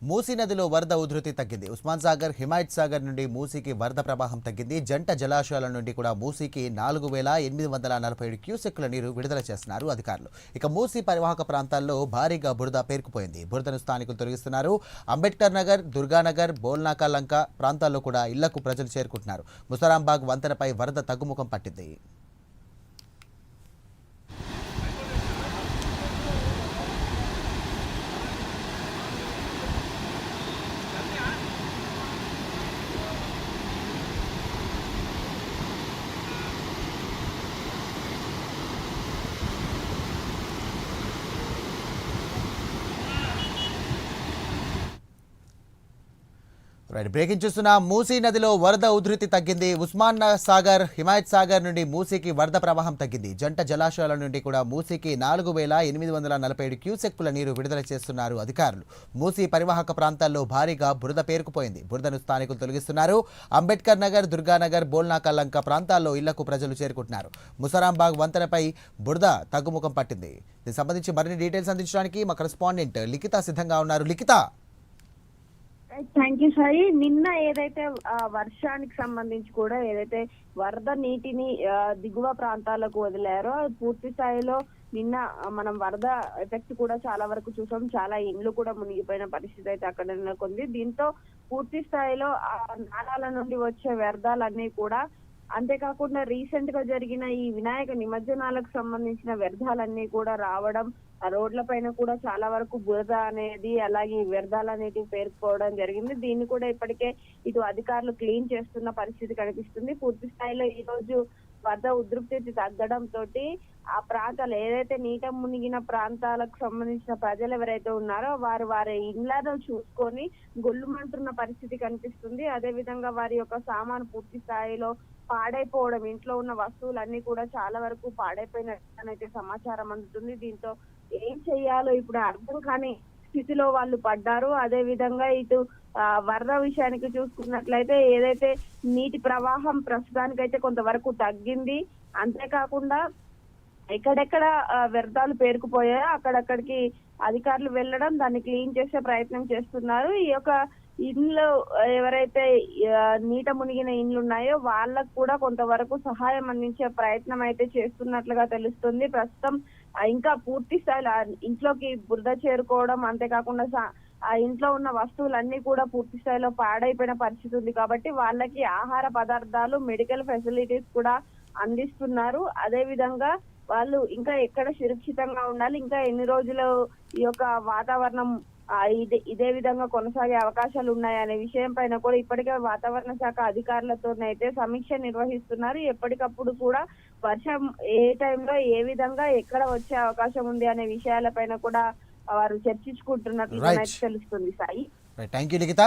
మూసీ నదిలో వరద ఉధృతి తగ్గింది. ఉస్మాన్ సాగర్, హిమాయత్ సాగర్ నుండి మూసీకి వరద ప్రవాహం తగ్గింది. జంట జలాశయాల నుండి కూడా మూసీకి 4847 క్యూసెక్కుల నీరు విడుదల చేస్తున్నారు అధికారులు. ఇక మూసీ పరివాహక ప్రాంతాల్లో భారీగా బురద పేరుకుపోయింది. బురదను స్థానికులు తొలగిస్తున్నారు. అంబేద్కర్ నగర్, దుర్గానగర్, బోల్నాకా లంక ప్రాంతాల్లో కూడా ఇళ్లకు ప్రజలు చేరుకుంటున్నారు. ముసరాంబాగ్ వంతెనపై వరద తగ్గుముఖం పట్టింది. బ్రేకింగ్ చూస్తున్న మూసీ నదిలో వరద ఉధృతి తగ్గింది. ఉస్మాన్ సాగర్, హిమాయత్ సాగర్ నుండి మూసీకి వరద ప్రవాహం తగ్గింది. జంట జలాశయాల నుండి కూడా మూసీకి 4847 క్యూసెక్కుల నీరు విడుదల చేస్తున్నారు అధికారులు. మూసీ పరివాహక ప్రాంతాల్లో భారీగా బురద పేరుకుపోయింది. బురదను స్థానికులు తొలగిస్తున్నారు. అంబేద్కర్ నగర్, దుర్గానగర్, బోల్నాకా లంక ప్రాంతాల్లో ఇళ్లకు ప్రజలు చేరుకుంటున్నారు. ముసరాంబాగ్ వంతెనపై బురద తగ్గుముఖం పట్టింది. దీనికి సంబంధించి మరిన్ని డీటెయిల్స్ అందించడానికి మా కరెస్పాండెంట్ లిఖిత సిద్ధంగా ఉన్నారు. లిఖిత, థ్యాంక్ యూ సాయి. నిన్న ఏదైతే వర్షానికి సంబంధించి కూడా ఏదైతే వరద నీటిని దిగువ ప్రాంతాలకు వదిలారో పూర్తి స్థాయిలో నిన్న మనం వరద ఎఫెక్ట్ కూడా చాలా వరకు చూసాం. చాలా ఇండ్లు కూడా మునిగిపోయిన పరిస్థితి అయితే అక్కడ నెలకొంది. దీంతో పూర్తి స్థాయిలో ఆ నాలాల నుండి వచ్చే వ్యర్థాలన్నీ కూడా, అంతేకాకుండా రీసెంట్ గా జరిగిన ఈ వినాయక నిమజ్జనాలకు సంబంధించిన వ్యర్థాలన్నీ కూడా రావడం, ఆ రోడ్ల పైన కూడా చాలా వరకు బురద అనేది, అలాగే వ్యర్థాలు అనేటివి పేరుకోవడం జరిగింది. దీన్ని కూడా ఇప్పటికే ఇటు అధికారులు క్లీన్ చేస్తున్న పరిస్థితి కనిపిస్తుంది. పూర్తి స్థాయిలో ఈ రోజు వరద ఉధృతి తగ్గడం తోటి ఆ ప్రాంతాలు ఏదైతే నీట మునిగిన ప్రాంతాలకు సంబంధించిన ప్రజలు ఎవరైతే ఉన్నారో వారి ఇళ్లను చూసుకొని గొల్లుమంటున్న పరిస్థితి కనిపిస్తుంది. అదే విధంగా వారి యొక్క సామాను పూర్తి స్థాయిలో పాడైపోవడం, ఇంట్లో ఉన్న వస్తువులన్నీ కూడా చాలా వరకు పాడైపోయినట్లయితే సమాచారం అందుతుంది. దీంతో ఏం చెయ్యాలో ఇప్పుడు అర్థం కాని స్థితిలో వాళ్ళు పడ్డారు. అదే విధంగా ఇటు వరద విషయానికి చూసుకున్నట్లయితే ఏదైతే నీటి ప్రవాహం ప్రస్తుతానికైతే కొంతవరకు తగ్గింది. అంతేకాకుండా ఎక్కడెక్కడ వ్యర్థాలు పేరుకుపోయాయో అక్కడక్కడికి అధికారులు వెళ్ళడం, దాన్ని క్లీన్ చేసే ప్రయత్నం చేస్తున్నారు. ఈ యొక్క ఇండ్లు ఎవరైతే నీట మునిగిన ఇండ్లు ఉన్నాయో వాళ్ళకు కూడా కొంతవరకు సహాయం అందించే ప్రయత్నం అయితే చేస్తున్నట్లుగా తెలుస్తుంది. ప్రస్తుతం ఇంకా పూర్తి స్థాయిలో ఇంట్లోకి బురద చేరుకోవడం, అంతేకాకుండా ఆ ఇంట్లో ఉన్న వస్తువులన్నీ కూడా పూర్తి స్థాయిలో పాడైపోయిన పరిస్థితి ఉంది. కాబట్టి వాళ్ళకి ఆహార పదార్థాలు, మెడికల్ ఫెసిలిటీస్ కూడా అందిస్తున్నారు. అదే విధంగా వాళ్ళు ఇంకా ఎక్కడ సురక్షితంగా ఉండాలి, ఇంకా ఎన్ని రోజులు ఈ యొక్క వాతావరణం ఇదే విధంగా కొనసాగే అవకాశాలు ఉన్నాయనే విషయం పైన కూడా ఇప్పటికే వాతావరణ శాఖ అధికారులతోనైతే సమీక్ష నిర్వహిస్తున్నారు. ఎప్పటికప్పుడు కూడా వర్షం ఏ టైంలో ఏ విధంగా ఎక్కడ వచ్చే అవకాశం ఉంది అనే విషయాలపైన కూడా వారు చర్చించుకుంటున్నట్లు తెలుస్తుంది. Sai, thank you Likhita.